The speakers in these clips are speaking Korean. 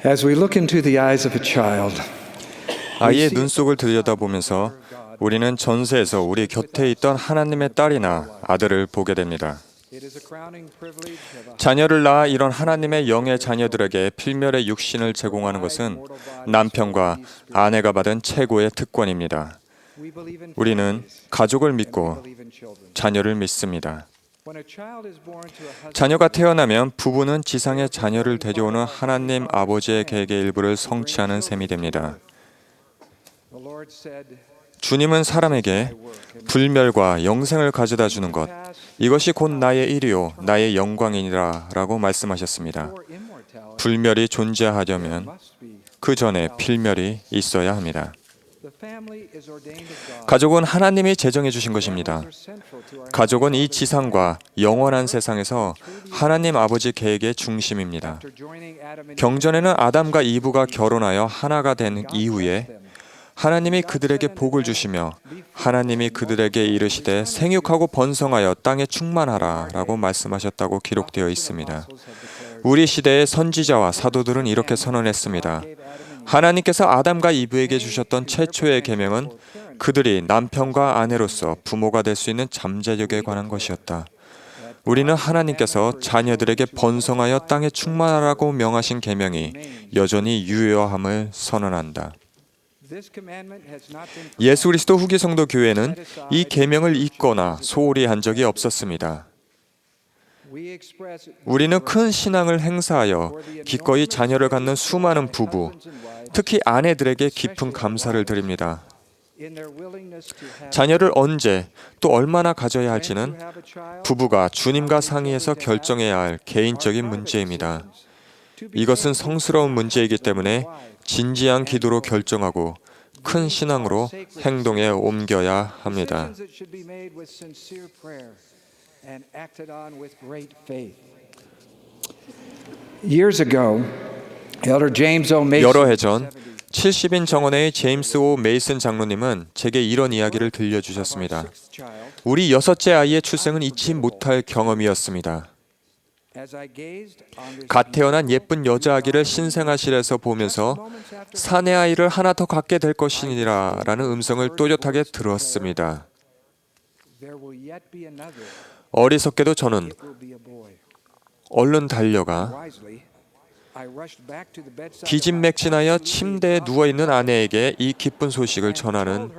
As we look into the eyes of a child, 아이의 눈 속을 들여다보면서 우리는 전세에서 우리 곁에 있던 하나님의 딸이나 아들을 보게 됩니다. 자녀를 낳아 이런 하나님의 영의 자녀들에게 필멸의 육신을 제공하는 것은 남편과 아내가 받은 최고의 특권입니다. 우리는 가족을 믿고 자녀를 믿습니다. 자녀가 태어나면 부부는 지상의 자녀를 데려오는 하나님 아버지의 계획의 일부를 성취하는 셈이 됩니다. 주님은 사람에게 불멸과 영생을 가져다 주는 것, 이것이 곧 나의 일이요 나의 영광이니라 라고 말씀하셨습니다. 불멸이 존재하려면 그 전에 필멸이 있어야 합니다. 가족은 하나님이 제정해 주신 것입니다. 가족은 이 지상과 영원한 세상에서 하나님 아버지 계획의 중심입니다. 경전에는 아담과 이브가 결혼하여 하나가 된 이후에 하나님이 그들에게 복을 주시며 하나님이 그들에게 이르시되 생육하고 번성하여 땅에 충만하라 라고 말씀하셨다고 기록되어 있습니다. 우리 시대의 선지자와 사도들은 이렇게 선언했습니다. 하나님께서 아담과 이브에게 주셨던 최초의 계명은 그들이 남편과 아내로서 부모가 될 수 있는 잠재력에 관한 것이었다. 우리는 하나님께서 자녀들에게 번성하여 땅에 충만하라고 명하신 계명이 여전히 유효함을 선언한다. 예수 그리스도 후기 성도 교회는 이 계명을 잊거나 소홀히 한 적이 없었습니다. 우리는 큰 신앙을 행사하여 기꺼이 자녀를 갖는 수많은 부부, 특히 아내들에게 깊은 감사를 드립니다. 자녀를 언제 또 얼마나 가져야 할지는 부부가 주님과 상의해서 결정해야 할 개인적인 문제입니다. 이것은 성스러운 문제이기 때문에 진지한 기도로 결정하고 큰 신앙으로 행동에 옮겨야 합니다. 여러 해 전 70인 정원회의 제임스 오 메이슨 장로님은 제게 이런 이야기를 들려주셨습니다. 우리 6째 아이의 출생은 잊지 못할 경험이었습니다. 갓 태어난 예쁜 여자아기를 신생아실에서 보면서 사내 아이를 하나 더 갖게 될 것이니라 라는 음성을 또렷하게 들었습니다. 어리석게도 저는 얼른 달려가 기진맥진하여 침대에 누워있는 아내에게 이 기쁜 소식을 전하는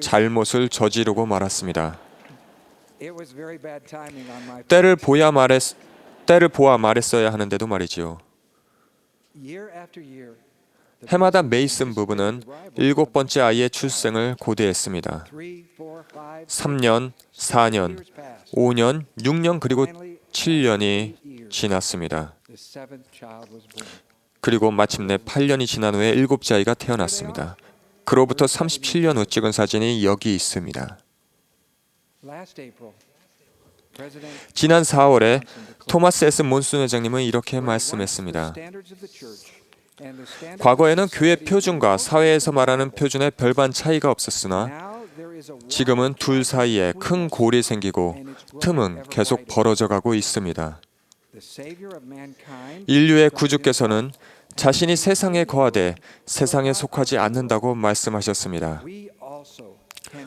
잘못을 저지르고 말았습니다. 때를 보아 말했어야 하는데도 말이지요. 해마다 메이슨 부부는 7번째 아이의 출생을 고대했습니다. 3년, 4년, 5년, 6년 그리고 7년이 지났습니다. 그리고 마침내 8년이 지난 후에 7째 아이가 태어났습니다. 그로부터 37년 후 찍은 사진이 여기 있습니다. 지난 4월에 토마스 S. 몬슨 회장님은 이렇게 말씀했습니다. 과거에는 교회 표준과 사회에서 말하는 표준에 별반 차이가 없었으나 지금은 둘 사이에 큰 골이 생기고 틈은 계속 벌어져가고 있습니다. 인류의 구주께서는 자신이 세상에 거하되 세상에 속하지 않는다고 말씀하셨습니다.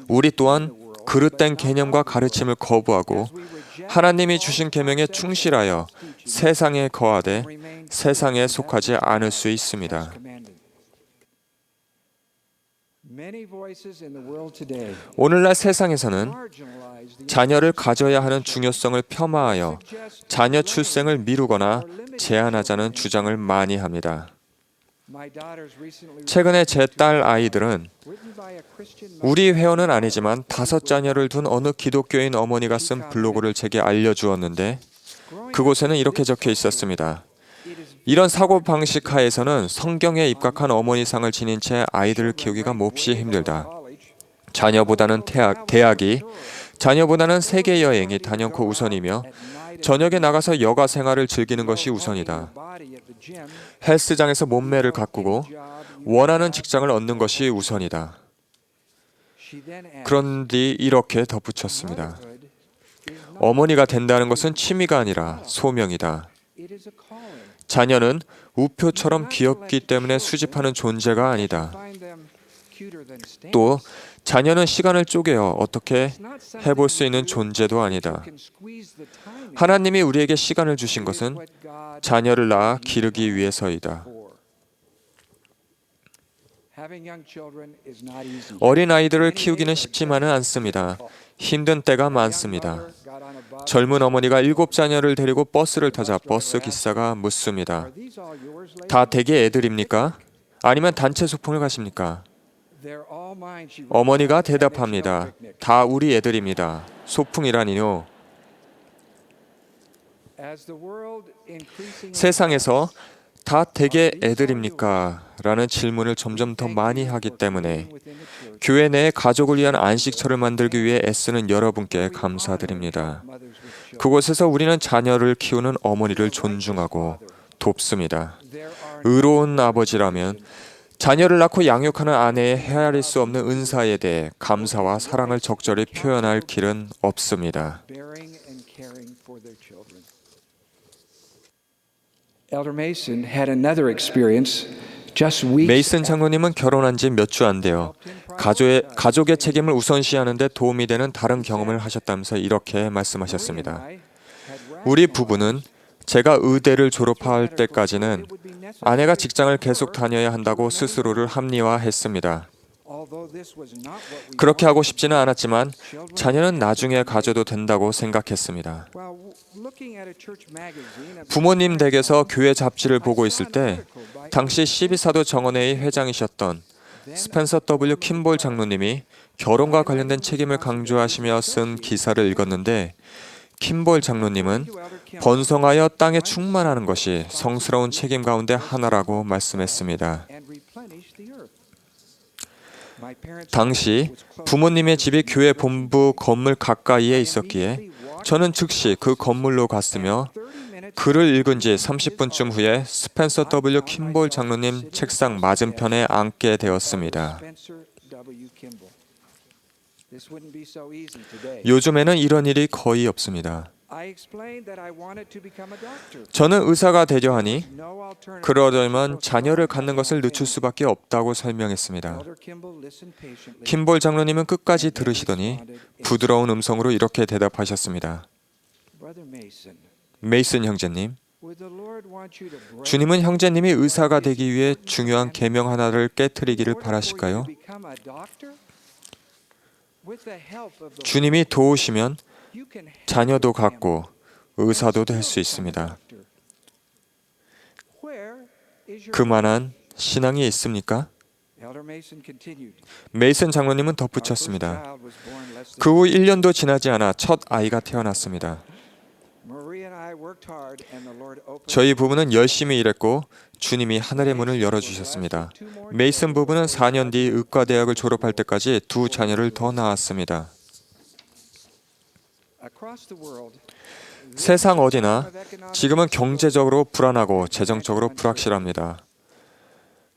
우리 또한 그릇된 개념과 가르침을 거부하고 하나님이 주신 계명에 충실하여 세상에 거하되 세상에 속하지 않을 수 있습니다. 오늘날 세상에서는 자녀를 가져야 하는 중요성을 폄하하여 자녀 출생을 미루거나 제한하자는 주장을 많이 합니다. 최근에 제 딸 아이들은 우리 회원은 아니지만 5자녀를 둔 어느 기독교인 어머니가 쓴 블로그를 제게 알려주었는데 그곳에는 이렇게 적혀 있었습니다. 이런 사고방식 하에서는 성경에 입각한 어머니상을 지닌 채 아이들을 키우기가 몹시 힘들다. 자녀보다는 대학이, 자녀보다는 세계여행이 단연코 우선이며 저녁에 나가서 여가 생활을 즐기는 것이 우선이다. 헬스장에서 몸매를 가꾸고 원하는 직장을 얻는 것이 우선이다. 그런 뒤 이렇게 덧붙였습니다. 어머니가 된다는 것은 취미가 아니라 소명이다. 자녀는 우표처럼 귀엽기 때문에 수집하는 존재가 아니다. 또 자녀는 시간을 쪼개어 어떻게 해볼 수 있는 존재도 아니다. 하나님이 우리에게 시간을 주신 것은 자녀를 낳아 기르기 위해서이다. 어린 아이들을 키우기는 쉽지만은 않습니다. 힘든 때가 많습니다. 젊은 어머니가 7자녀를 데리고 버스를 타자 버스 기사가 묻습니다. 다 댁의 애들입니까? 아니면 단체 소풍을 가십니까? 어머니가 대답합니다. 다 우리 애들입니다. 소풍이라니요. 세상에서 다 댁의 애들입니까? 라는 질문을 점점 더 많이 하기 때문에 교회 내 가족을 위한 안식처를 만들기 위해 애쓰는 여러분께 감사드립니다. 그곳에서 우리는 자녀를 키우는 어머니를 존중하고 돕습니다. 의로운 아버지라면 자녀를 낳고 양육하는 아내의 헤아릴 수 없는 은사에 대해 감사와 사랑을 적절히 표현할 길은 없습니다. 메이슨 장로님은 결혼한 지 몇 주 안 돼요. 가족의 책임을 우선시하는 데 도움이 되는 다른 경험을 하셨다면서 이렇게 말씀하셨습니다. 우리 부부는 제가 의대를 졸업할 때까지는 아내가 직장을 계속 다녀야 한다고 스스로를 합리화했습니다. 그렇게 하고 싶지는 않았지만 자녀는 나중에 가져도 된다고 생각했습니다. 부모님 댁에서 교회 잡지를 보고 있을 때 당시 12사도 정원회의 회장이셨던 스펜서 W. 킴볼 장로님이 결혼과 관련된 책임을 강조하시며 쓴 기사를 읽었는데 킴볼 장로님은 번성하여 땅에 충만하는 것이 성스러운 책임 가운데 하나라고 말씀했습니다. 당시 부모님의 집이 교회 본부 건물 가까이에 있었기에 저는 즉시 그 건물로 갔으며 글을 읽은 지 30분쯤 후에 스펜서 W. 킴볼 장로님 책상 맞은편에 앉게 되었습니다. 요즘에는 이런 일이 거의 없습니다. 저는 의사가 되려 하니 그러려면 자녀를 갖는 것을 늦출 수밖에 없다고 설명했습니다. 킴볼 장로님은 끝까지 들으시더니 부드러운 음성으로 이렇게 대답하셨습니다. 메이슨 형제님, 주님은 형제님이 의사가 되기 위해 중요한 계명 하나를 깨트리기를 바라실까요? 주님이 도우시면 자녀도 갖고 의사도 될 수 있습니다. 그만한 신앙이 있습니까? 메이슨 장로님은 덧붙였습니다. 그 후 1년도 지나지 않아 첫 아이가 태어났습니다. 저희 부부는 열심히 일했고 주님이 하늘의 문을 열어주셨습니다. 메이슨 부부는 4년 뒤 의과대학을 졸업할 때까지 2 자녀를 더 낳았습니다. 세상 어디나 지금은 경제적으로 불안하고 재정적으로 불확실합니다.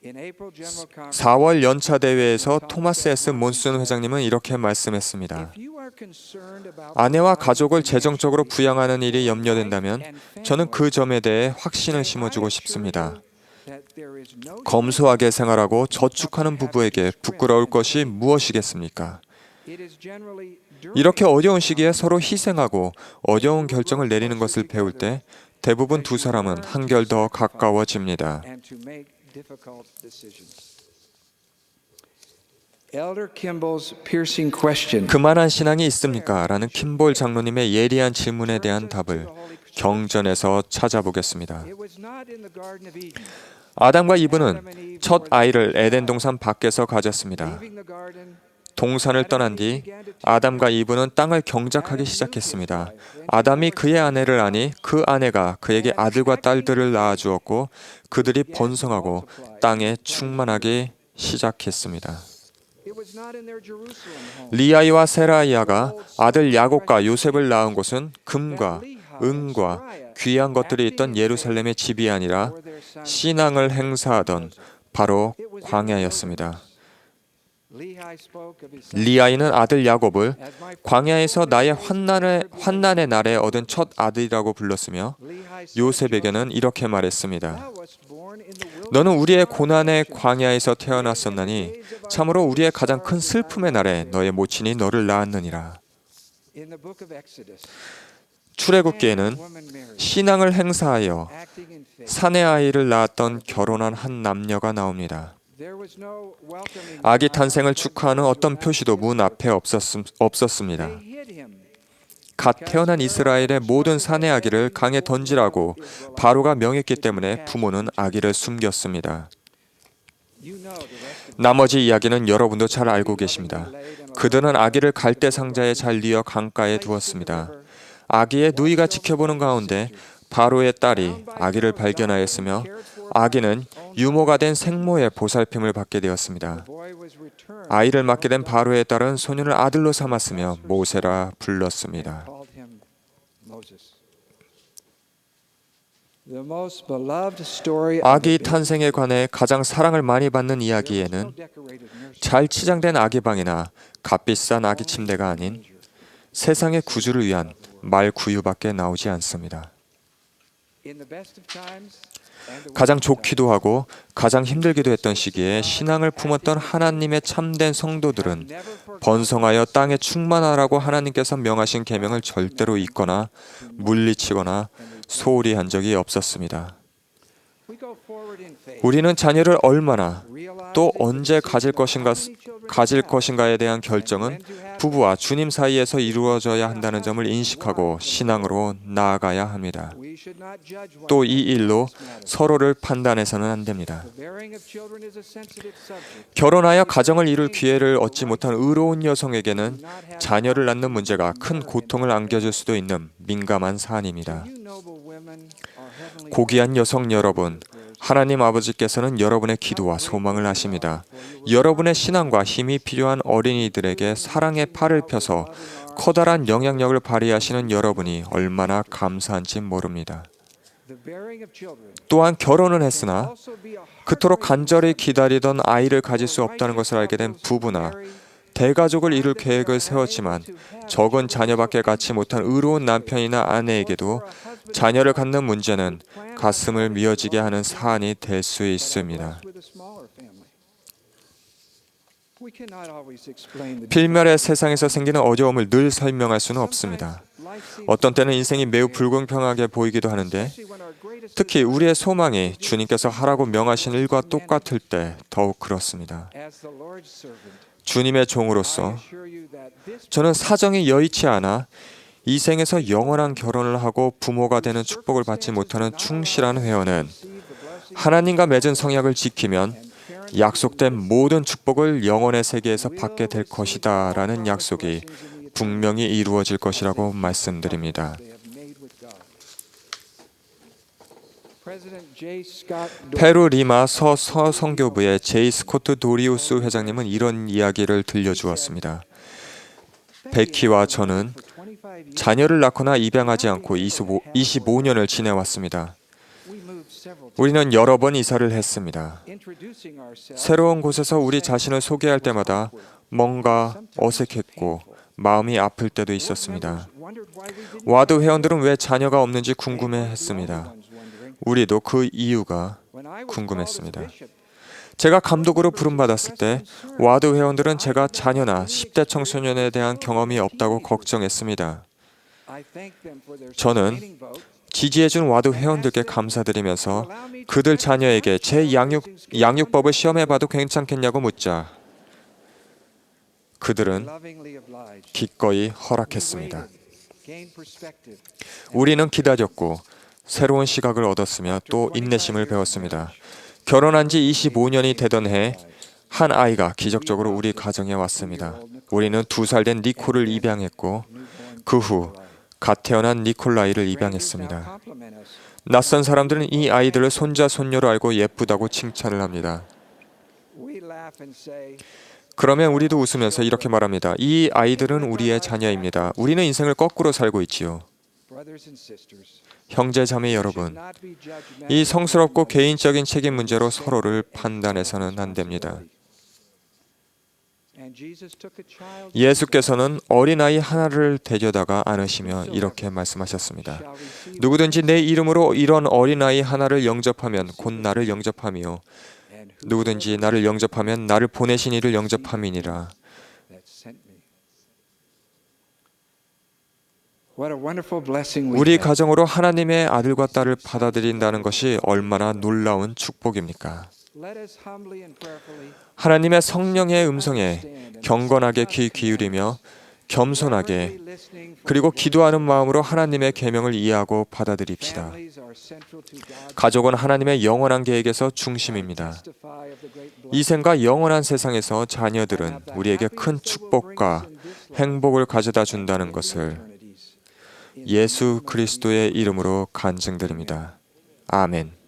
4월 연차 대회에서 토마스 S. 몬슨 회장님은 이렇게 말씀했습니다. 아내와 가족을 재정적으로 부양하는 일이 염려된다면 저는 그 점에 대해 확신을 심어주고 싶습니다. 검소하게 생활하고 저축하는 부부에게 부끄러울 것이 무엇이겠습니까? 이렇게 어려운 시기에 서로 희생하고 어려운 결정을 내리는 것을 배울 때 대부분 2 사람은 한결 더 가까워집니다. 그만한 신앙이 있습니까? 라는 킴볼 장로님의 예리한 질문에 대한 답을 경전에서 찾아보겠습니다. 아담과 이브는 첫 아이를 에덴 동산 밖에서 가졌습니다. 동산을 떠난 뒤 아담과 이브는 땅을 경작하기 시작했습니다. 아담이 그의 아내를 아니 그 아내가 그에게 아들과 딸들을 낳아주었고 그들이 번성하고 땅에 충만하기 시작했습니다. 리아이와 세라이아가 아들 야곱과 요셉을 낳은 곳은 금과 은과 귀한 것들이 있던 예루살렘의 집이 아니라 신앙을 행사하던 바로 광야였습니다. 리아이는 아들 야곱을 광야에서 나의 환난의 날에 얻은 첫 아들이라고 불렀으며 요셉에게는 이렇게 말했습니다. 너는 우리의 고난의 광야에서 태어났었나니 참으로 우리의 가장 큰 슬픔의 날에 너의 모친이 너를 낳았느니라. 출애굽기에는 신앙을 행사하여 사내 아이를 낳았던 결혼한 한 남녀가 나옵니다. 아기 탄생을 축하하는 어떤 표시도 문 앞에 없었습니다. 갓 태어난 이스라엘의 모든 사내 아기를 강에 던지라고 바로가 명했기 때문에 부모는 아기를 숨겼습니다. 나머지 이야기는 여러분도 잘 알고 계십니다. 그들은 아기를 갈대 상자에 잘 뉘어 강가에 두었습니다. 아기의 누이가 지켜보는 가운데 바로의 딸이 아기를 발견하였으며 아기는 유모가 된 생모의 보살핌을 받게 되었습니다. 아이를 맡게 된 바로의 딸은 소년을 아들로 삼았으며 모세라 불렀습니다. 아기 탄생에 관해 가장 사랑을 많이 받는 이야기에는 잘 치장된 아기 방이나 값비싼 아기 침대가 아닌 세상의 구주를 위한 말 구유밖에 나오지 않습니다. 가장 좋기도 하고 가장 힘들기도 했던 시기에 신앙을 품었던 하나님의 참된 성도들은 번성하여 땅에 충만하라고 하나님께서 명하신 계명을 절대로 잊거나 물리치거나 소홀히 한 적이 없었습니다. 우리는 자녀를 얼마나 또 언제 가질 것인가에 대한 결정은 부부와 주님 사이에서 이루어져야 한다는 점을 인식하고 신앙으로 나아가야 합니다. 또 이 일로 서로를 판단해서는 안 됩니다. 결혼하여 가정을 이룰 기회를 얻지 못한 의로운 여성에게는 자녀를 낳는 문제가 큰 고통을 안겨줄 수도 있는 민감한 사안입니다. 고귀한 여성 여러분, 하나님 아버지께서는 여러분의 기도와 소망을 아십니다. 여러분의 신앙과 힘이 필요한 어린이들에게 사랑의 팔을 펴서 커다란 영향력을 발휘하시는 여러분이 얼마나 감사한지 모릅니다. 또한 결혼은 했으나 그토록 간절히 기다리던 아이를 가질 수 없다는 것을 알게 된 부부나 대가족을 이룰 계획을 세웠지만 적은 자녀밖에 갖지 못한 의로운 남편이나 아내에게도 자녀를 갖는 문제는 가슴을 미어지게 하는 사안이 될 수 있습니다. 필멸의 세상에서 생기는 어려움을 늘 설명할 수는 없습니다. 어떤 때는 인생이 매우 불공평하게 보이기도 하는데 특히 우리의 소망이 주님께서 하라고 명하신 일과 똑같을 때 더욱 그렇습니다. 주님의 종으로서 저는 사정이 여의치 않아 이 생에서 영원한 결혼을 하고 부모가 되는 축복을 받지 못하는 충실한 회원은 하나님과 맺은 성약을 지키면 약속된 모든 축복을 영원의 세계에서 받게 될 것이다 라는 약속이 분명히 이루어질 것이라고 말씀드립니다. 페루 리마 서성교부의 제이 스코트 도리우스 회장님은 이런 이야기를 들려주었습니다. 베키와 저는 자녀를 낳거나 입양하지 않고 25년을 지내왔습니다. 우리는 여러 번 이사를 했습니다. 새로운 곳에서 우리 자신을 소개할 때마다 뭔가 어색했고 마음이 아플 때도 있었습니다. 와드 회원들은 왜 자녀가 없는지 궁금해했습니다. 우리도 그 이유가 궁금했습니다. 제가 감독으로 부름받았을 때 와드 회원들은 제가 자녀나 10대 청소년에 대한 경험이 없다고 걱정했습니다. 저는 지지해준 와드 회원들께 감사드리면서 그들 자녀에게 제 양육법을 시험해봐도 괜찮겠냐고 묻자 그들은 기꺼이 허락했습니다. 우리는 기다렸고 새로운 시각을 얻었으며 또 인내심을 배웠습니다. 결혼한 지 25년이 되던 해 한 아이가 기적적으로 우리 가정에 왔습니다. 우리는 2살 된 니콜을 입양했고 그 후 갓 태어난 니콜라이를 입양했습니다. 낯선 사람들은 이 아이들을 손자, 손녀로 알고 예쁘다고 칭찬을 합니다. 그러면 우리도 웃으면서 이렇게 말합니다. 이 아이들은 우리의 자녀입니다. 우리는 인생을 거꾸로 살고 있지요. 형제 자매 여러분, 이 성스럽고 개인적인 책임 문제로 서로를 판단해서는 안 됩니다. 예수께서는 어린아이 하나를 데려다가 안으시며 이렇게 말씀하셨습니다. 누구든지 내 이름으로 이런 어린아이 하나를 영접하면 곧 나를 영접함이요 누구든지 나를 영접하면 나를 보내신 이를 영접함이니라. 우리 가정으로 하나님의 아들과 딸을 받아들인다는 것이 얼마나 놀라운 축복입니까? 하나님의 성령의 음성에 경건하게 귀 기울이며 겸손하게 그리고 기도하는 마음으로 하나님의 계명을 이해하고 받아들입시다. 가족은 하나님의 영원한 계획에서 중심입니다. 이 생과 영원한 세상에서 자녀들은 우리에게 큰 축복과 행복을 가져다 준다는 것을 예수 그리스도의 이름으로 간증드립니다. 아멘.